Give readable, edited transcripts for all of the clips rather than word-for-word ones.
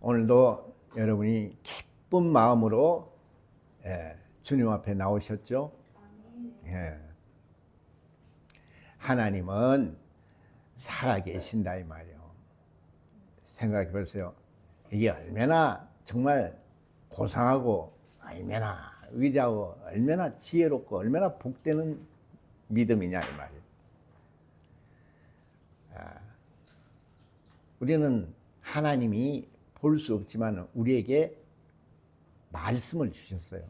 오늘도 여러분이 기쁜 마음으로 주님 앞에 나오셨죠? 하나님은 살아계신다 이 말이에요. 생각해 보세요. 이게 얼마나 정말 고상하고 얼마나 위대하고 얼마나 지혜롭고 얼마나 복되는 믿음이냐 이 말이에요. 우리는 하나님이 볼 수 없지만 우리에게 말씀을 주셨어요.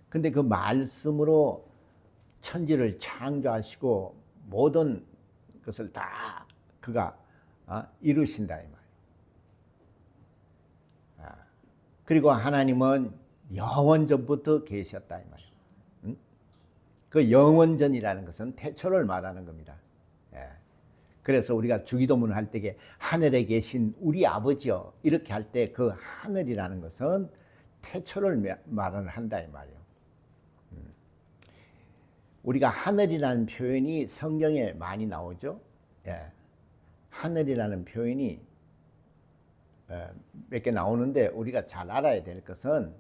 근데 그 말씀으로 천지를 창조하시고 모든 것을 다 그가 이루신다 이 말이에요. 그리고 하나님은 영원전부터 계셨다 이 말이에요. 그 영원전이라는 것은 태초를 말하는 겁니다. 그래서 우리가 주기도문을 할 때에 하늘에 계신 우리 아버지여 이렇게 할 때 그 하늘이라는 것은 태초를 말을 한다 이 말이에요. 우리가 하늘이라는 표현이 성경에 많이 나오죠. 하늘이라는 표현이 몇 개 나오는데 우리가 잘 알아야 될 것은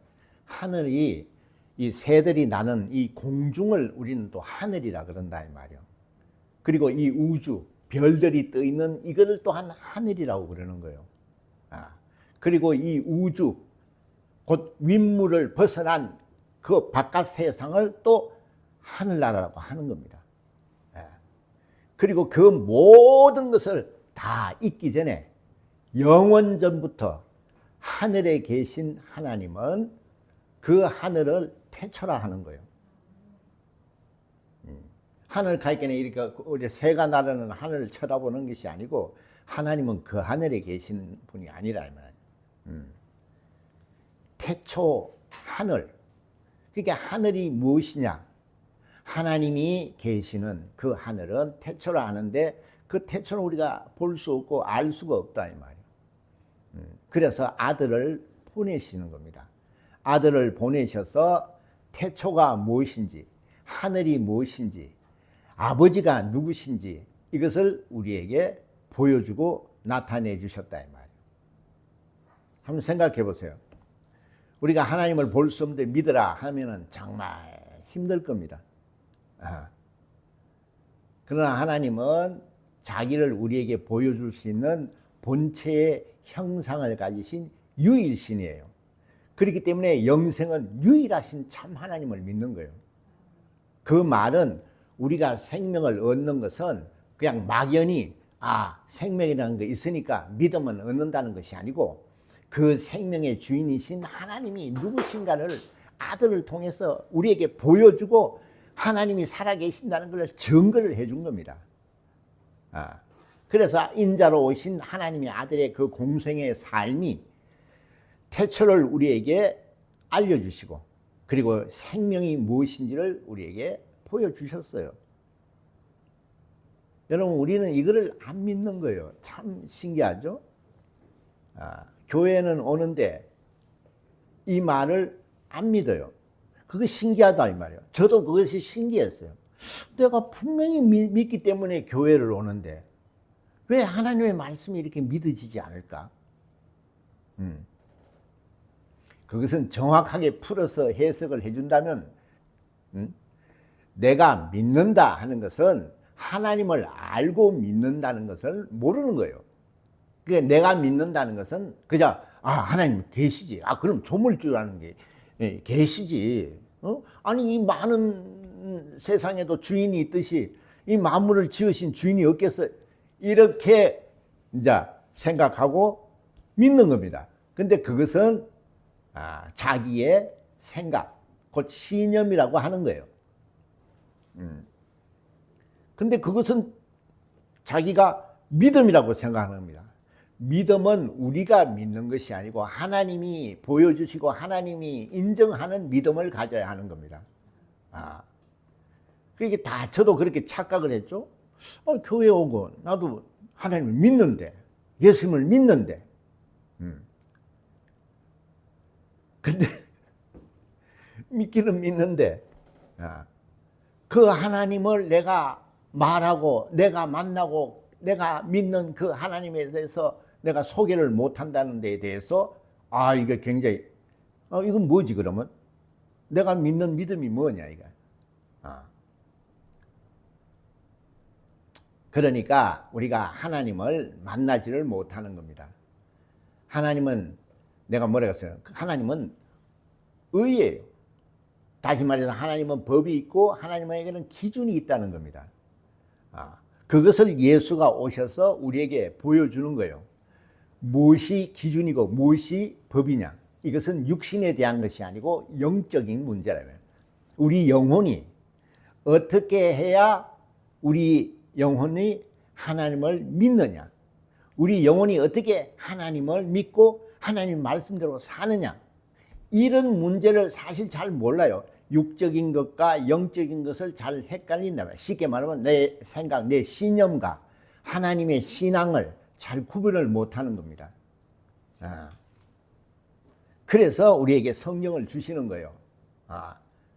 하늘이 이 새들이 나는 이 공중을 우리는 또 하늘이라 그런다 이 말이에요. 그리고 이 우주 별들이 떠 있는 이것을 또한 하늘이라고 그러는 거예요. 그리고 이 우주 곧 윗물을 벗어난 그 바깥 세상을 또 하늘나라라고 하는 겁니다. 그리고 그 모든 것을 다 있기 전에 영원전부터 하늘에 계신 하나님은 그 하늘을 태초라 하는 거예요. 하늘 갈 때는 이렇게 우리 새가 나르는 하늘을 쳐다보는 것이 아니고 하나님은 그 하늘에 계신 분이 아니라 이 말이에요. 태초 하늘. 그러니까 하늘이 무엇이냐? 하나님이 계시는 그 하늘은 태초라 하는데 그 태초는 우리가 볼 수 없고 알 수가 없다 이 말이에요. 그래서 아들을 보내시는 겁니다. 아들을 보내셔서 태초가 무엇인지, 하늘이 무엇인지, 아버지가 누구신지 이것을 우리에게 보여주고 나타내 주셨다 이 말이에요. 한번 생각해 보세요. 우리가 하나님을 볼 수 없는데 믿으라 하면은 정말 힘들 겁니다. 그러나 하나님은 자기를 우리에게 보여줄 수 있는 본체의 형상을 가지신 유일신이에요. 그렇기 때문에 영생은 유일하신 참 하나님을 믿는 거예요. 그 말은 우리가 생명을 얻는 것은 그냥 막연히 생명이라는 거 있으니까 믿으면 얻는다는 것이 아니고 그 생명의 주인이신 하나님이 누구신가를 아들을 통해서 우리에게 보여주고 하나님이 살아계신다는 걸 증거를 해준 겁니다. 그래서 인자로 오신 하나님의 아들의 그 공생의 삶이 태초를 우리에게 알려주시고 그리고 생명이 무엇인지를 우리에게 보여주셨어요. 여러분 우리는 이거를 안 믿는 거예요. 참 신기하죠? 교회는 오는데 이 말을 안 믿어요. 그게 신기하다 이 말이에요. 저도 그것이 신기했어요. 내가 분명히 믿기 때문에 교회를 오는데 왜 하나님의 말씀이 이렇게 믿어지지 않을까? 그것은 정확하게 풀어서 해석을 해준다면 내가 믿는다 하는 것은 하나님을 알고 믿는다는 것을 모르는 거예요. 그러니까 내가 믿는다는 것은 그저 하나님 계시지. 그럼 조물주라는 게 계시지. 아니 이 많은 세상에도 주인이 있듯이 이 만물을 지으신 주인이 없겠어요. 이렇게 이제 생각하고 믿는 겁니다. 근데 그것은 자기의 생각, 곧 신념이라고 하는 거예요. 근데 그것은 자기가 믿음이라고 생각하는 겁니다. 믿음은 우리가 믿는 것이 아니고 하나님이 보여주시고 하나님이 인정하는 믿음을 가져야 하는 겁니다. 그게 다 저도 그렇게 착각을 했죠. 교회 오고 나도 하나님을 믿는데 예수님을 믿는데 근데 믿기는 믿는데 그 하나님을 내가 말하고 내가 만나고 내가 믿는 그 하나님에 대해서 내가 소개를 못한다는 데에 대해서 이게 굉장히 이건 뭐지 그러면? 내가 믿는 믿음이 뭐냐 이거. 그러니까 우리가 하나님을 만나지를 못하는 겁니다. 하나님은 내가 뭐라고 했어요? 하나님은 의예요. 다시 말해서 하나님은 법이 있고 하나님에게는 기준이 있다는 겁니다. 그것을 예수가 오셔서 우리에게 보여주는 거예요. 무엇이 기준이고 무엇이 법이냐. 이것은 육신에 대한 것이 아니고 영적인 문제라고요. 우리 영혼이 어떻게 해야 우리 영혼이 하나님을 믿느냐. 우리 영혼이 어떻게 하나님을 믿고 하나님 말씀대로 사느냐. 이런 문제를 사실 잘 몰라요. 육적인 것과 영적인 것을 잘 헷갈린다. 쉽게 말하면 내 생각, 내 신념과 하나님의 신앙을 잘 구분을 못하는 겁니다. 그래서 우리에게 성경을 주시는 거예요.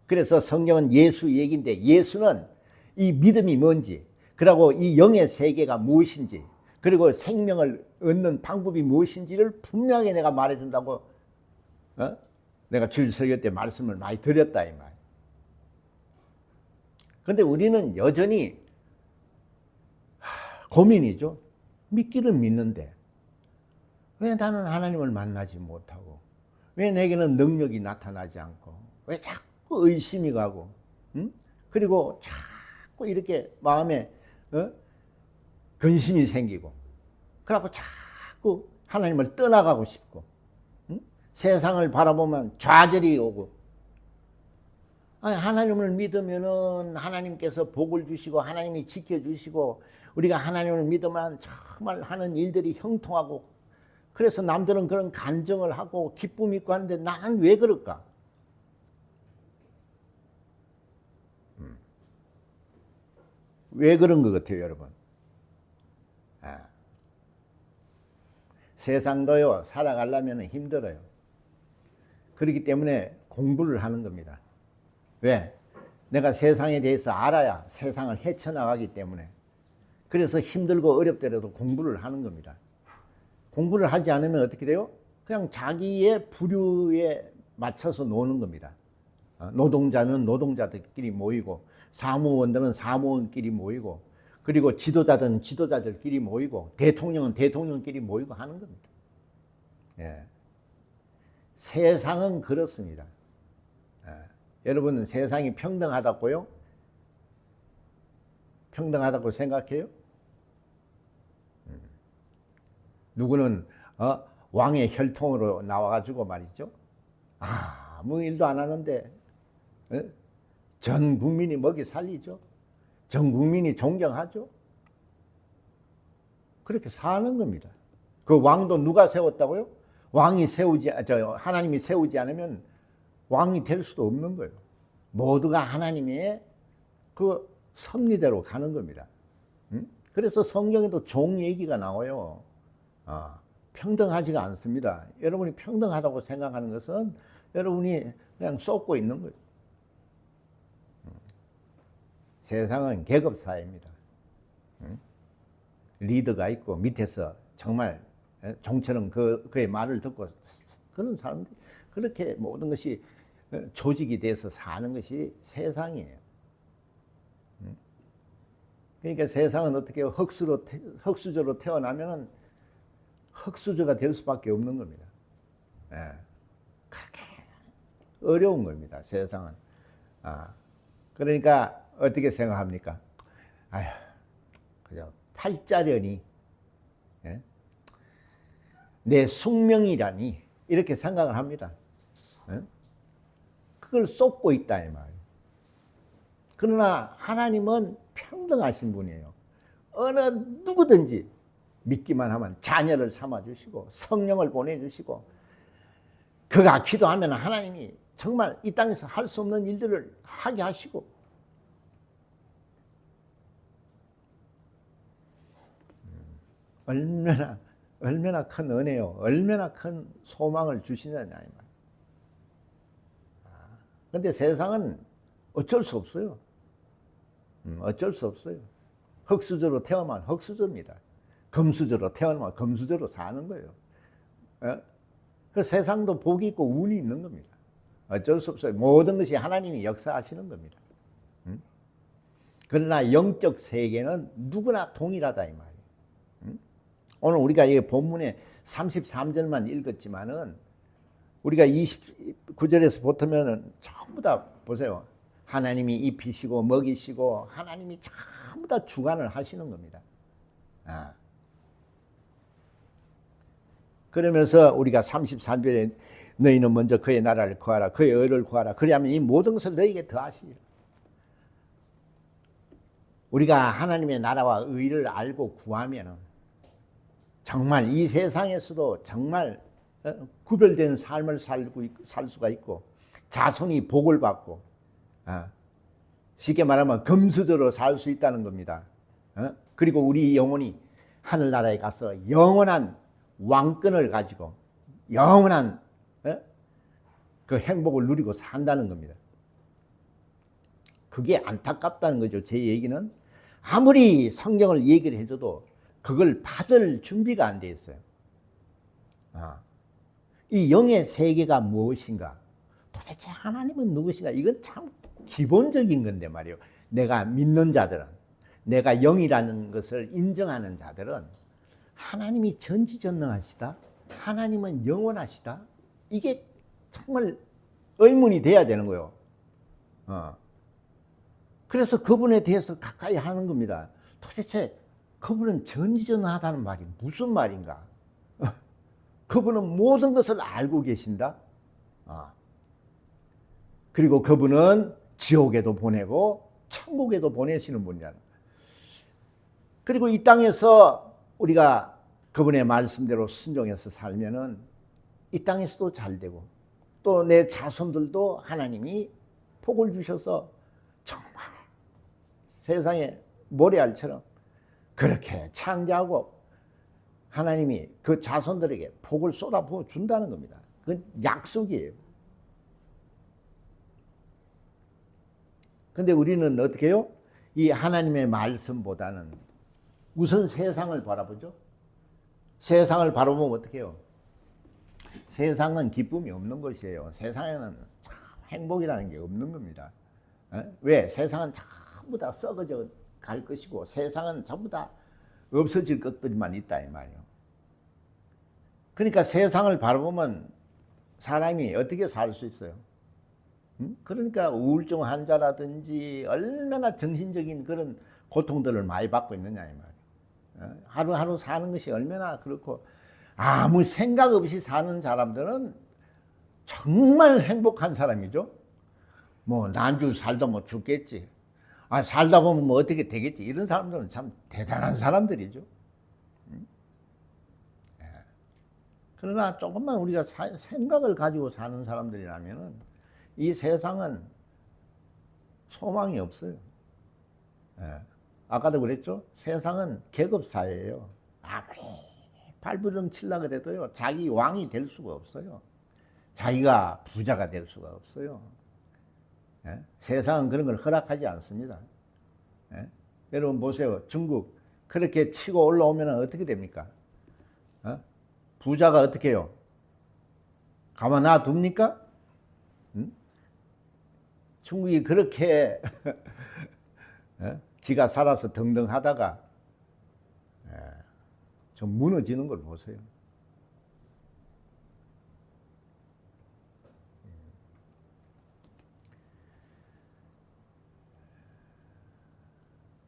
그래서 성경은 예수 얘기인데 예수는 이 믿음이 뭔지, 그리고 이 영의 세계가 무엇인지, 그리고 생명을 얻는 방법이 무엇인지를 분명하게 내가 말해준다고 내가 주일 설교 때 말씀을 많이 드렸다 이 말. 그런데 우리는 여전히 고민이죠. 믿기는 믿는데 왜 나는 하나님을 만나지 못하고, 왜 내게는 능력이 나타나지 않고, 왜 자꾸 의심이 가고, 그리고 자꾸 이렇게 마음에 근심이 생기고, 그래갖고 자꾸 하나님을 떠나가고 싶고, 세상을 바라보면 좌절이 오고. 하나님을 믿으면은 하나님께서 복을 주시고 하나님이 지켜주시고, 우리가 하나님을 믿으면 정말 하는 일들이 형통하고, 그래서 남들은 그런 간증을 하고 기쁨 있고 하는데 나는 왜 그럴까? 왜 그런 것 같아요, 여러분? 세상도요, 살아가려면 힘들어요. 그렇기 때문에 공부를 하는 겁니다. 왜? 내가 세상에 대해서 알아야 세상을 헤쳐나가기 때문에. 그래서 힘들고 어렵더라도 공부를 하는 겁니다. 공부를 하지 않으면 어떻게 돼요? 그냥 자기의 부류에 맞춰서 노는 겁니다. 노동자는 노동자들끼리 모이고, 사무원들은 사무원끼리 모이고, 그리고 지도자들은 지도자들끼리 모이고, 대통령은 대통령끼리 모이고 하는 겁니다. 예. 세상은 그렇습니다. 여러분은 세상이 평등하다고요? 평등하다고 생각해요? 누구는 왕의 혈통으로 나와가지고 말이죠. 아무 일도 안 하는데 전 국민이 먹이 살리죠. 전 국민이 존경하죠. 그렇게 사는 겁니다. 그 왕도 누가 세웠다고요? 하나님이 세우지 않으면 왕이 될 수도 없는 거예요. 모두가 하나님의 그 섭리대로 가는 겁니다. 그래서 성경에도 종 얘기가 나와요. 평등하지가 않습니다. 여러분이 평등하다고 생각하는 것은 여러분이 그냥 쏟고 있는 거예요. 세상은 계급사회입니다. 리더가 있고 밑에서 정말 종처럼 그의 말을 듣고 그런 사람들이 그렇게 모든 것이 조직이 돼서 사는 것이 세상이에요. 그러니까 세상은 어떻게 흙수저로 태어나면은 흙수저가 될 수밖에 없는 겁니다. 그렇게 어려운 겁니다, 세상은. 그러니까 어떻게 생각합니까? 그저 팔자련이 내 숙명이라니 이렇게 생각을 합니다. 그걸 쏟고 있다 이 말이에요. 그러나 하나님은 평등하신 분이에요. 어느 누구든지 믿기만 하면 자녀를 삼아주시고 성령을 보내주시고, 그가 기도하면 하나님이 정말 이 땅에서 할 수 없는 일들을 하게 하시고, 얼마나 큰 은혜요, 얼마나 큰 소망을 주시느냐 이 말. 근데 세상은 어쩔 수 없어요. 어쩔 수 없어요. 흙수저로 태어나면 흙수저입니다. 금수저로 태어나면 금수저로 사는 거예요. 예? 그 세상도 복이 있고 운이 있는 겁니다. 어쩔 수 없어요. 모든 것이 하나님이 역사하시는 겁니다. 그러나 영적 세계는 누구나 동일하다 이 말이에요. 오늘 우리가 이 본문에 33절만 읽었지만은 우리가 29절에서 보면은 전부 다 보세요. 하나님이 입히시고 먹이시고 하나님이 전부 다 주관을 하시는 겁니다. 그러면서 우리가 33절에 너희는 먼저 그의 나라를 구하라, 그의 의를 구하라. 그리하면 이 모든 것을 너희에게 더하시리라. 우리가 하나님의 나라와 의를 알고 구하면 정말 이 세상에서도 정말 구별된 삶을 살 수가 있고 자손이 복을 받고 쉽게 말하면 금수저로 살 수 있다는 겁니다. 그리고 우리 영혼이 하늘나라에 가서 영원한 왕권을 가지고 영원한 그 행복을 누리고 산다는 겁니다. 그게 안타깝다는 거죠. 제 얘기는 아무리 성경을 얘기를 해줘도 그걸 받을 준비가 안 돼 있어요. 이 영의 세계가 무엇인가? 도대체 하나님은 누구신가? 이건 참 기본적인 건데 말이에요. 내가 믿는 자들은, 내가 영이라는 것을 인정하는 자들은 하나님이 전지전능하시다, 하나님은 영원하시다, 이게 정말 의문이 돼야 되는 거예요. 그래서 그분에 대해서 가까이 하는 겁니다. 도대체 그분은 전지전능하다는 말이 무슨 말인가? 그분은 모든 것을 알고 계신다. 그리고 그분은 지옥에도 보내고 천국에도 보내시는 분이라는. 그리고 이 땅에서 우리가 그분의 말씀대로 순종해서 살면은 이 땅에서도 잘 되고 또 내 자손들도 하나님이 복을 주셔서 정말 세상에 모래알처럼 그렇게 창조하고 하나님이 그 자손들에게 복을 쏟아부어 준다는 겁니다. 그건 약속이에요. 근데 우리는 어떻게 해요? 이 하나님의 말씀보다는 우선 세상을 바라보죠. 세상을 바라보면 어떻게 해요? 세상은 기쁨이 없는 것이에요. 세상에는 참 행복이라는 게 없는 겁니다. 왜? 세상은 전부 다 썩어져 갈 것이고 세상은 전부 다 없어질 것들만 있다 이 말이에요. 그러니까 세상을 바라보면 사람이 어떻게 살 수 있어요? 그러니까 우울증 환자라든지 얼마나 정신적인 그런 고통들을 많이 받고 있느냐 이 말이에요. 하루하루 사는 것이 얼마나 그렇고 아무 생각 없이 사는 사람들은 정말 행복한 사람이죠. 뭐 난주 살다 뭐 죽겠지. 살다 보면 뭐 어떻게 되겠지. 이런 사람들은 참 대단한 사람들이죠. 그러나 조금만 우리가 생각을 가지고 사는 사람들이라면은 이 세상은 소망이 없어요. 아까도 그랬죠? 세상은 계급사회예요. 아무리 발버둥 치려고 해도요, 자기 왕이 될 수가 없어요. 자기가 부자가 될 수가 없어요. 세상은 그런 걸 허락하지 않습니다. 여러분 보세요. 중국 그렇게 치고 올라오면 어떻게 됩니까? 부자가 어떻게 해요? 가만 놔둡니까? 중국이 그렇게 지가 살아서 등등하다가 좀 무너지는 걸 보세요.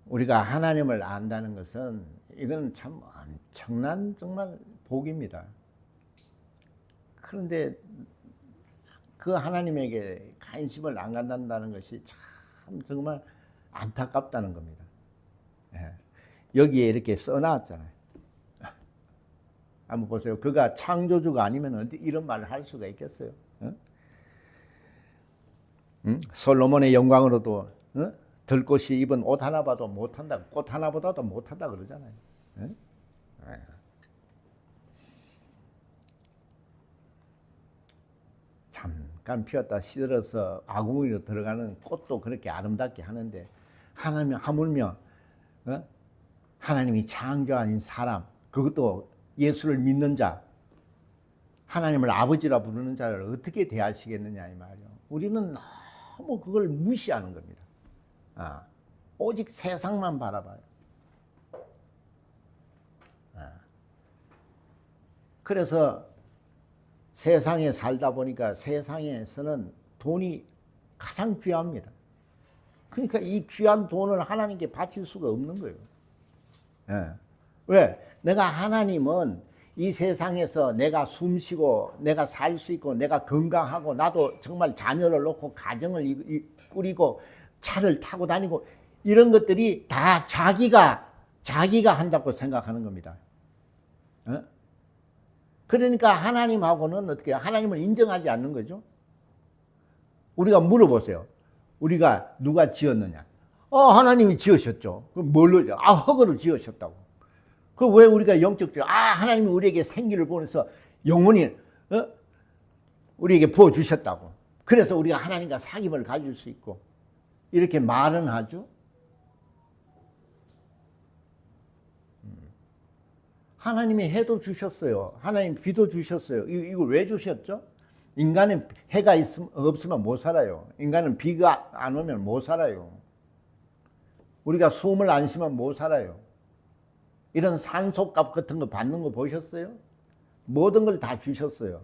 우리가 하나님을 안다는 것은 이건 참 엄청난 정말 복입니다. 그런데 그 하나님에게 관심을 안 갖는다는 것이 참 정말 안타깝다는 겁니다. 여기에 이렇게 써놨잖아요. 한번 보세요. 그가 창조주가 아니면 어디 이런 말을 할 수가 있겠어요? 솔로몬의 영광으로도 들꽃이 입은 옷 하나 봐도 못한다, 꽃 하나 보다도 못한다 그러잖아요. 잠깐 피었다 시들어서 아궁이로 들어가는 꽃도 그렇게 아름답게 하는데 하나님 하물며 하나님이 창조 아닌 사람, 그것도 예수를 믿는 자, 하나님을 아버지라 부르는 자를 어떻게 대하시겠느냐 이 말이요. 우리는 너무 그걸 무시하는 겁니다. 오직 세상만 바라봐요. 그래서 세상에 살다 보니까 세상에서는 돈이 가장 귀합니다. 그러니까 이 귀한 돈을 하나님께 바칠 수가 없는 거예요. 왜? 내가 하나님은 이 세상에서 내가 숨쉬고 내가 살 수 있고 내가 건강하고 나도 정말 자녀를 놓고 가정을 꾸리고 차를 타고 다니고 이런 것들이 다 자기가 한다고 생각하는 겁니다. 그러니까 하나님하고는 어떻게 해요? 하나님을 인정하지 않는 거죠. 우리가 물어보세요. 우리가 누가 지었느냐? 하나님이 지으셨죠. 그럼 뭘로? 흙으로 지으셨다고. 그 왜 우리가 영적적으로 하나님이 우리에게 생기를 보내서 영원히 우리에게 부어 주셨다고. 그래서 우리가 하나님과 사귐을 가질 수 있고 이렇게 말은 하죠. 하나님이 해도 주셨어요. 하나님 비도 주셨어요. 이걸 왜 주셨죠? 인간은 해가 없으면 못 살아요. 인간은 비가 안 오면 못 살아요. 우리가 숨을 안 쉬면 못 살아요. 이런 산소값 같은 거 받는 거 보셨어요? 모든 걸 다 주셨어요.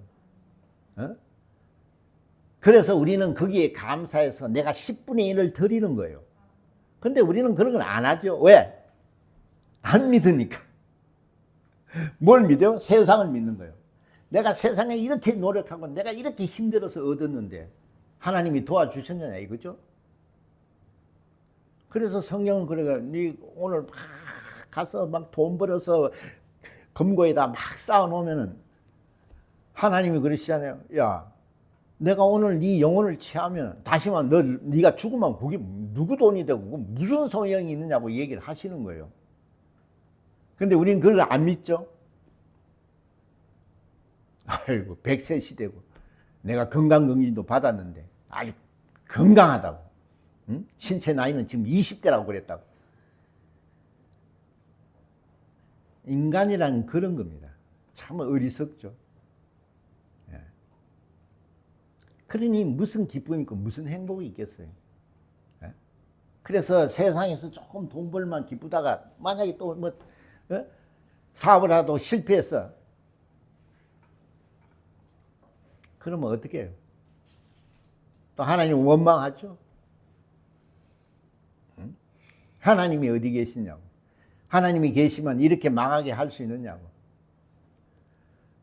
그래서 우리는 거기에 감사해서 내가 10분의 1을 드리는 거예요. 근데 우리는 그런 걸 안 하죠. 왜? 안 믿으니까. 뭘 믿어요? 세상을 믿는 거예요. 내가 세상에 이렇게 노력하고 내가 이렇게 힘들어서 얻었는데 하나님이 도와주셨느냐 이거죠. 그래서 성경은 그래가 네 오늘 막 가서 막 돈 벌어서 금고에다 막 쌓아놓으면은 하나님이 그러시잖아요. 야, 내가 오늘 네 영혼을 취하면 다시만 네가 죽으면 그게 누구 돈이 되고 무슨 소용이 있느냐고 얘기를 하시는 거예요. 근데 우리는 그걸 안 믿죠. 아이고 100세 시대고 내가 건강검진도 받았는데 아주 건강하다고. 응? 신체 나이는 지금 20대라고 그랬다고. 인간이란 그런 겁니다. 참 어리석죠. 예. 그러니 무슨 기쁨이 있고 무슨 행복이 있겠어요. 예? 그래서 세상에서 조금 돈 벌만 기쁘다가 만약에 또 뭐 사업을 하도 실패했어. 그러면 어떻게 해요? 또 하나님 원망하죠. 응? 하나님이 어디 계시냐고. 하나님이 계시면 이렇게 망하게 할 수 있느냐고.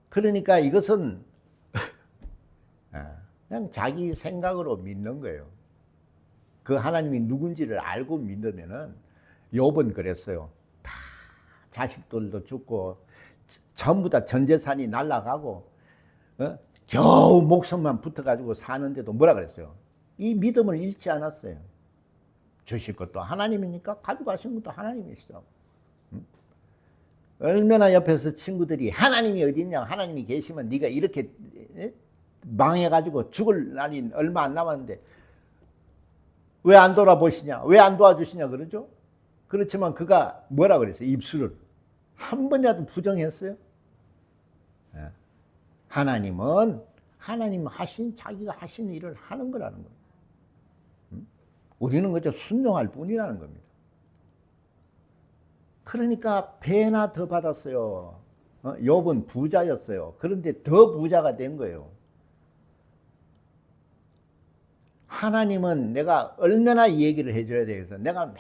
그러니까 이것은 그냥 자기 생각으로 믿는 거예요. 그 하나님이 누군지를 알고 믿으면은 욥은 그랬어요. 다 자식들도 죽고 전부 다 전 재산이 날아가고 겨우 목숨만 붙어가지고 사는데도 뭐라 그랬어요? 이 믿음을 잃지 않았어요. 주실 것도 하나님이니까 가져가신 것도 하나님이시더라고. 얼마나 옆에서 친구들이 하나님이 어디 있냐, 하나님이 계시면 네가 이렇게 망해가지고 죽을 날이 얼마 안 남았는데 왜 안 돌아보시냐, 왜 안 도와주시냐 그러죠. 그렇지만 그가 뭐라 그랬어요? 입술을 한 번이라도 부정했어요. 하나님은 하나님 자기가 하신 일을 하는 거라는 거예요. 우리는 그저 순종할 뿐이라는 겁니다. 그러니까 배나 더 받았어요. 욥은 부자였어요. 그런데 더 부자가 된 거예요. 하나님은 내가 얼마나 얘기를 해줘야 되겠어. 내가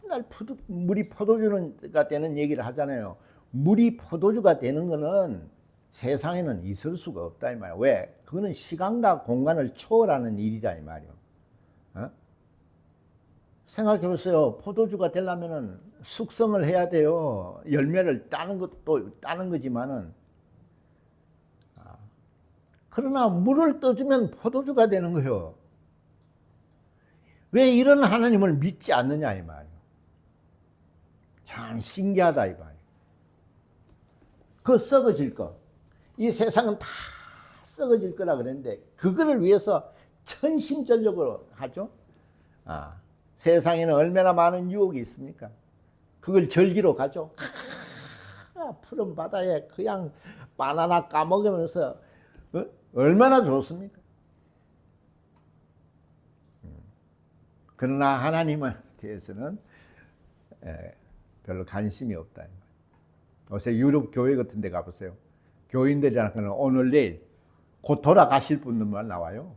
맨날 물이 포도주가 되는 얘기를 하잖아요. 물이 포도주가 되는 거는 세상에는 있을 수가 없다 이 말이야. 왜? 그거는 시간과 공간을 초월하는 일이다 이 말이야. 생각해 보세요. 포도주가 되려면은 숙성을 해야 돼요. 열매를 따는 것도 따는 거지만은 그러나 물을 떠주면 포도주가 되는 거예요. 왜 이런 하나님을 믿지 않느냐 이 말이에요. 참 신기하다 이 말이에요. 그 썩어질 거. 이 세상은 다 썩어질 거라 그랬는데 그거를 위해서 천심전력으로 하죠. 세상에는 얼마나 많은 유혹이 있습니까? 그걸 절기로 가죠. 푸른 바다에 그냥 바나나 까먹으면서 얼마나 좋습니까? 그러나 하나님에 대해서는 별로 관심이 없다. 요새 유럽 교회 같은 데 가보세요. 교인들이라는 오늘 내일 곧 돌아가실 분들만 나와요.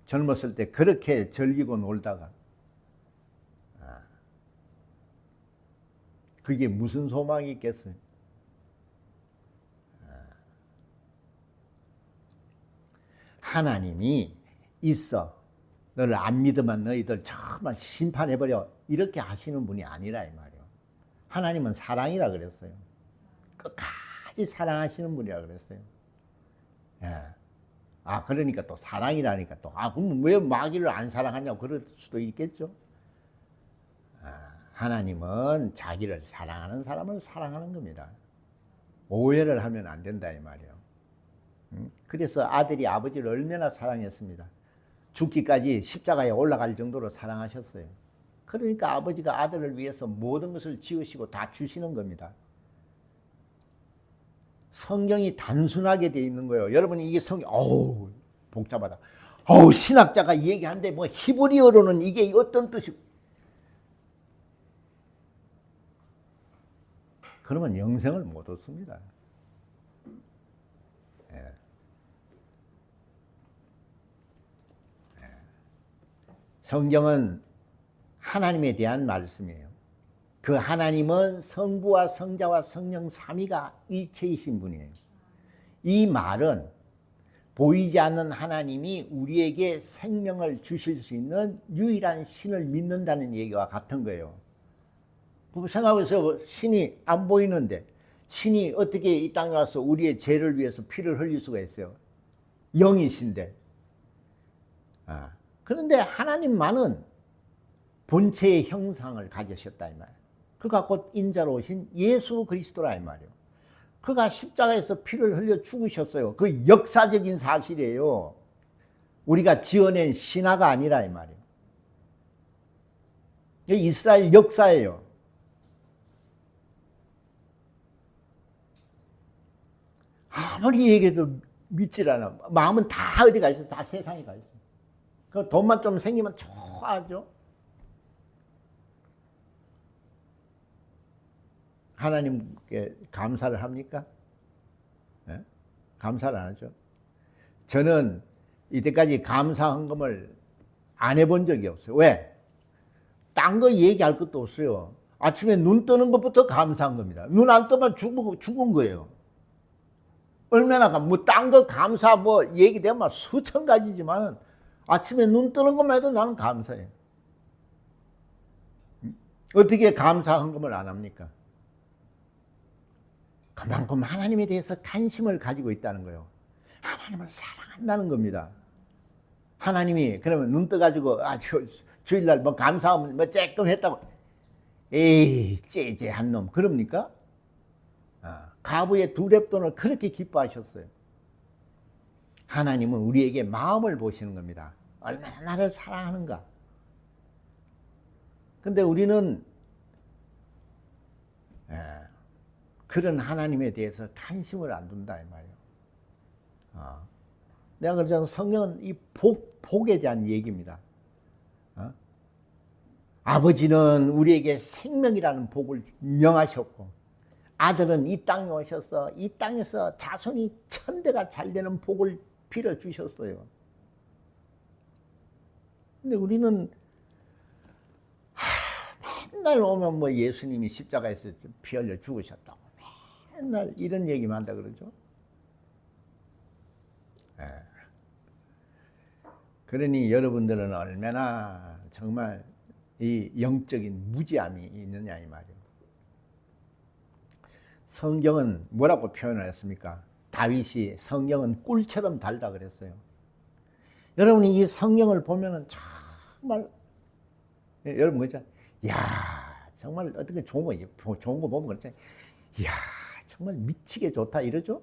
젊었을 때 그렇게 즐기고 놀다가 그게 무슨 소망이 있겠어요? 하나님이 있어. 너를 안 믿으면 너희들 정말 심판해버려. 이렇게 하시는 분이 아니라 이 말이에요. 하나님은 사랑이라 그랬어요. 끝까지 사랑하시는 분이라 그랬어요. 예. 그러니까 또 사랑이라니까 또, 그럼 왜 마귀를 안 사랑하냐고 그럴 수도 있겠죠. 하나님은 자기를 사랑하는 사람을 사랑하는 겁니다. 오해를 하면 안 된다 이 말이에요. 그래서 아들이 아버지를 얼마나 사랑했습니다. 죽기까지 십자가에 올라갈 정도로 사랑하셨어요. 그러니까 아버지가 아들을 위해서 모든 것을 지으시고 다 주시는 겁니다. 성경이 단순하게 되어 있는 거예요. 여러분 이게 복잡하다. 신학자가 얘기하는데 뭐 히브리어로는 이게 어떤 뜻이? 그러면 영생을 못 얻습니다. 성경은 하나님에 대한 말씀이에요. 그 하나님은 성부와 성자와 성령 삼위가 일체이신 분이에요. 이 말은 보이지 않는 하나님이 우리에게 생명을 주실 수 있는 유일한 신을 믿는다는 얘기와 같은 거예요. 생각해보세요. 신이 안 보이는데 신이 어떻게 이 땅에 와서 우리의 죄를 위해서 피를 흘릴 수가 있어요? 영이신데. 그런데 하나님만은 본체의 형상을 가지셨다 이 말이에요. 그가 곧 인자로 오신 예수 그리스도라 이 말이에요. 그가 십자가에서 피를 흘려 죽으셨어요. 그 역사적인 사실이에요. 우리가 지어낸 신화가 아니라 이 말이에요. 이스라엘 역사예요. 아무리 얘기해도 믿질 않아. 마음은 다 어디가 있어? 다 세상에 가 있어. 그 돈만 좀 생기면 좋아하죠. 하나님께 감사를 합니까? 네? 감사를 안 하죠. 저는 이때까지 감사 헌금을 안 해본 적이 없어요. 왜? 딴 거 얘기할 것도 없어요. 아침에 눈 뜨는 것부터 감사한 겁니다. 눈 안 뜨면 죽은 거예요. 얼마나 딴 거 감사 얘기되면 수천 가지지만 아침에 눈 뜨는 것만 해도 나는 감사해요. 어떻게 감사 헌금을 안 합니까? 그만큼 하나님에 대해서 관심을 가지고 있다는 거예요. 하나님을 사랑한다는 겁니다. 하나님이 그러면 눈 떠가지고 주일날 감사하면 쬐끔 했다고 에이 째째한 놈 그럽니까? 가부의 두 렙돈을 그렇게 기뻐하셨어요. 하나님은 우리에게 마음을 보시는 겁니다. 얼마나 나를 사랑하는가. 근데 우리는 그런 하나님에 대해서 관심을 안 둔다 이 말이에요. 내가 그러잖아. 성경은 이 복에 대한 얘기입니다. 아버지는 우리에게 생명이라는 복을 명하셨고 아들은 이 땅에 오셔서 이 땅에서 자손이 천대가 잘 되는 복을 빌어주셨어요. 근데 우리는 맨날 오면 예수님이 십자가에서 피 흘려 죽으셨다고 맨날 이런 얘기만 한다 그러죠. 그러니 여러분들은 얼마나 정말 이 영적인 무지함이 있느냐 이 말이에요. 성경은 뭐라고 표현을 했습니까? 다윗이 성경은 꿀처럼 달다 그랬어요. 여러분이 이 성경을 보면은 정말 여러분 그죠? 야 정말 어떻게 좋은 거 보면 그렇죠? 이야 정말 미치게 좋다 이러죠?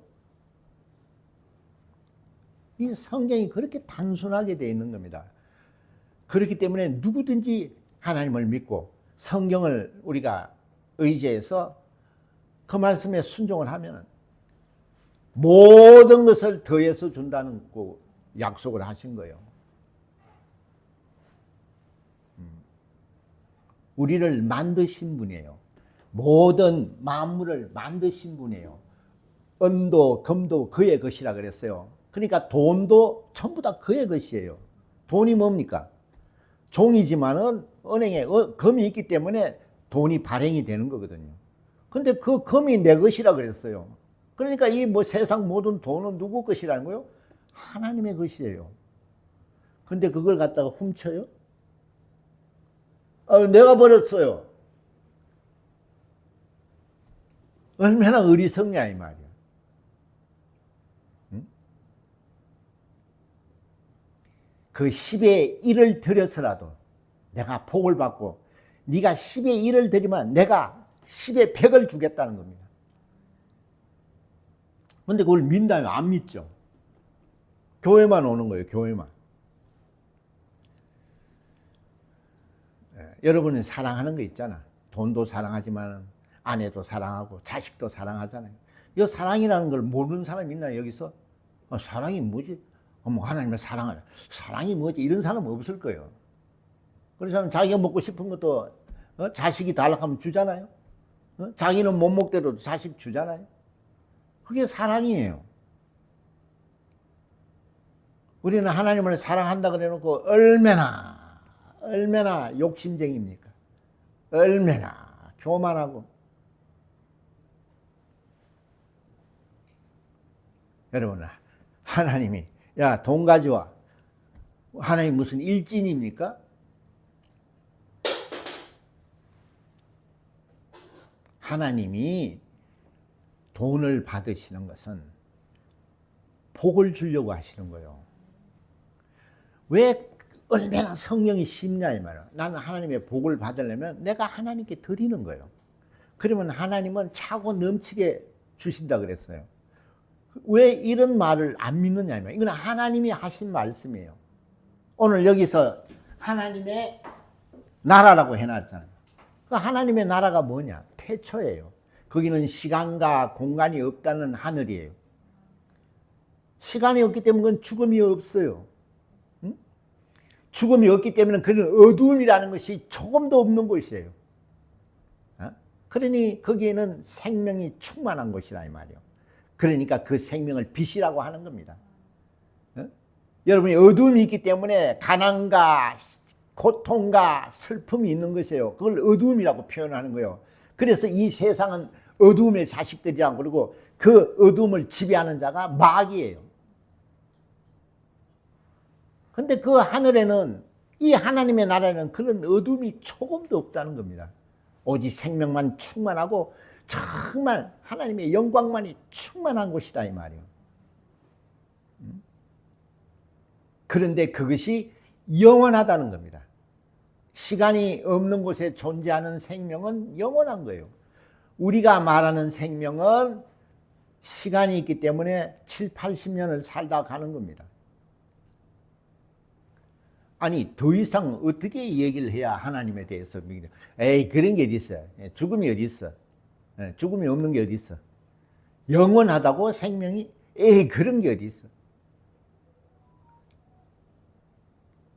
이 성경이 그렇게 단순하게 되어 있는 겁니다. 그렇기 때문에 누구든지 하나님을 믿고 성경을 우리가 의지해서 그 말씀에 순종을 하면 모든 것을 더해서 준다는 그 약속을 하신 거예요. 우리를 만드신 분이에요. 모든 만물을 만드신 분이에요. 은도 금도 그의 것이라 그랬어요. 그러니까 돈도 전부 다 그의 것이에요. 돈이 뭡니까? 종이지만은 은행에 금이 있기 때문에 돈이 발행이 되는 거거든요. 근데 그 금이 내 것이라 그랬어요. 그러니까 이 뭐 세상 모든 돈은 누구 것이라는 거요? 하나님의 것이에요. 근데 그걸 갖다가 훔쳐요? 내가 버렸어요. 얼마나 어리석냐 이 말이야. 응? 그 10의 1을 들여서라도 내가 복을 받고 네가 10의 1을 드리면 내가 10의 100을 주겠다는 겁니다. 근데 그걸 믿나요? 안 믿죠. 교회만 오는 거예요. 교회만. 여러분은 사랑하는 거 있잖아. 돈도 사랑하지만 아내도 사랑하고 자식도 사랑하잖아요. 이 사랑이라는 걸 모르는 사람이 있나요? 여기서? 사랑이 뭐지? 하나님의 사랑을. 사랑이 뭐지? 이런 사람 없을 거예요. 그래서 자기가 먹고 싶은 것도 자식이 달라고 주잖아요. 자기는 못 먹대로 자식 주잖아요. 그게 사랑이에요. 우리는 하나님을 사랑한다 그래놓고 얼마나 욕심쟁입니까? 얼마나 교만하고. 여러분, 하나님이 야, 돈 가져와. 하나님 무슨 일진입니까? 하나님이 돈을 받으시는 것은 복을 주려고 하시는 거예요. 왜 얼마나 성령이 쉽냐 이 말이야. 나는 하나님의 복을 받으려면 내가 하나님께 드리는 거예요. 그러면 하나님은 차고 넘치게 주신다 그랬어요. 왜 이런 말을 안 믿느냐 이 말이야. 이건 하나님이 하신 말씀이에요. 오늘 여기서 하나님의 나라라고 해놨잖아요. 그 하나님의 나라가 뭐냐? 태초예요. 거기는 시간과 공간이 없다는 하늘이에요. 시간이 없기 때문에 그건 죽음이 없어요. 응? 죽음이 없기 때문에 그런 어두움이라는 것이 조금도 없는 곳이에요. 그러니 거기에는 생명이 충만한 곳이라 이 말이에요. 그러니까 그 생명을 빛이라고 하는 겁니다. 여러분이 어두움이 있기 때문에 가난과 고통과 슬픔이 있는 것이에요. 그걸 어두움이라고 표현하는 거예요. 그래서 이 세상은 어두움의 자식들이라고 그러고 그 어두움을 지배하는 자가 마귀예요. 근데 그 하늘에는 이 하나님의 나라에는 그런 어두움이 조금도 없다는 겁니다. 오직 생명만 충만하고 정말 하나님의 영광만이 충만한 곳이다 이 말이에요. 그런데 그것이 영원하다는 겁니다. 시간이 없는 곳에 존재하는 생명은 영원한 거예요. 우리가 말하는 생명은 시간이 있기 때문에 7, 80년을 살다 가는 겁니다. 아니 더 이상 어떻게 얘기를 해야 하나님에 대해서 믿냐. 에이 그런 게 어디 있어요. 죽음이 어디 있어. 죽음이 없는 게 어디 있어. 영원하다고 생명이. 에이 그런 게 어디 있어.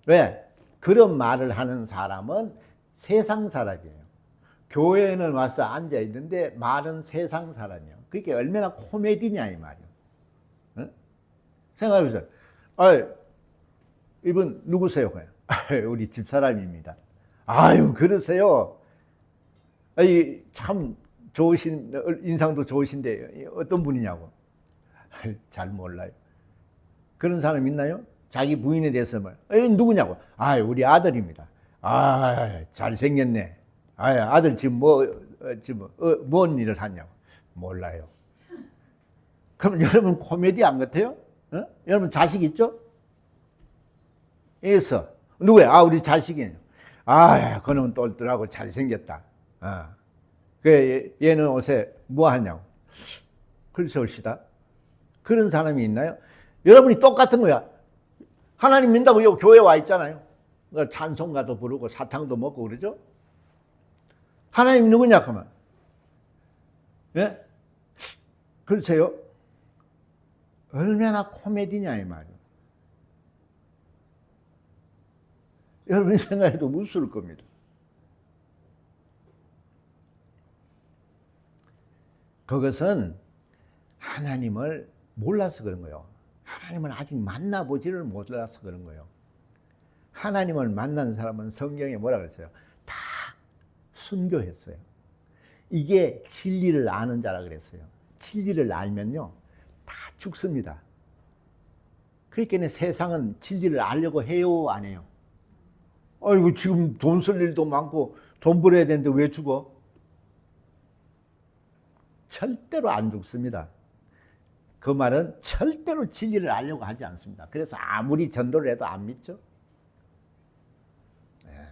왜? 그런 말을 하는 사람은 세상 사람이에요. 교회에는 와서 앉아 있는데 말은 세상 사람이에요. 그게 얼마나 코미디냐 이 말이에요. 생각해보세요. 이분 누구세요? 우리 집사람입니다. 아유 그러세요. 참 좋으신 인상도 좋으신데 어떤 분이냐고. 잘 몰라요. 그런 사람 있나요? 자기 부인에 대해서 누구냐고. 우리 아들입니다. 잘생겼네. 아들 지금 뭔 일을 하냐고. 몰라요. 그럼 여러분 코미디 안 같아요? 여러분 자식 있죠? 있어. 누구야? 우리 자식이에요. 그놈은 똘똘하고 잘생겼다. 얘는 옷에 뭐 하냐고. 글쎄 옳시다. 그런 사람이 있나요? 여러분이 똑같은 거야. 하나님 믿는다고 교회 와 있잖아요. 찬송가도 부르고 사탕도 먹고 그러죠? 하나님 누구냐 그러면 예? 글쎄요. 얼마나 코미디냐 이 말이에요. 여러분이 생각해도 무서울 겁니다. 그것은 하나님을 몰라서 그런 거예요. 하나님을 아직 만나보지를 못해서 그런 거예요. 하나님을 만난 사람은 성경에 뭐라 그랬어요? 다 순교했어요. 이게 진리를 아는 자라 그랬어요. 진리를 알면요 다 죽습니다. 그러니까 세상은 진리를 알려고 해요, 안 해요? 아이고 지금 돈 쓸 일도 많고 돈 벌어야 되는데 왜 죽어? 절대로 안 죽습니다. 그 말은 절대로 진리를 알려고 하지 않습니다. 그래서 아무리 전도를 해도 안 믿죠. 네.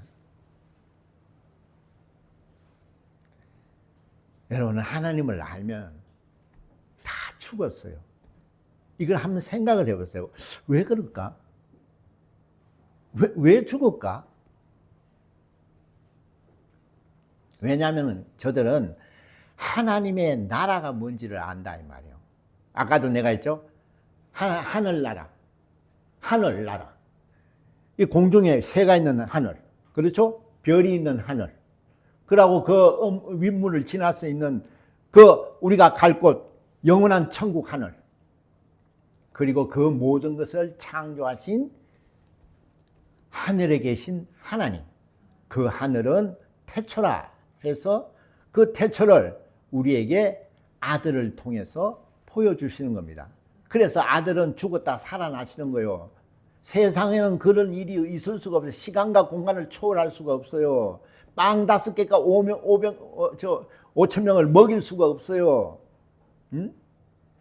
여러분 하나님을 알면 다 죽었어요. 이걸 한번 생각을 해보세요. 왜 그럴까? 왜 죽을까? 왜냐하면 저들은 하나님의 나라가 뭔지를 안다 이 말이에요. 아까도 내가 했죠. 하늘나라, 하늘나라. 이 공중에 새가 있는 하늘, 그렇죠? 별이 있는 하늘. 그러고 그 윗물을 지나서 있는 그 우리가 갈 곳 영원한 천국 하늘. 그리고 그 모든 것을 창조하신 하늘에 계신 하나님. 그 하늘은 태초라 해서 그 태초를 우리에게 아들을 통해서 보여주시는 겁니다. 그래서 아들은 죽었다 살아나시는 거예요. 세상에는 그런 일이 있을 수가 없어요. 시간과 공간을 초월할 수가 없어요. 빵 5개가 5,000명을 먹일 수가 없어요. 응?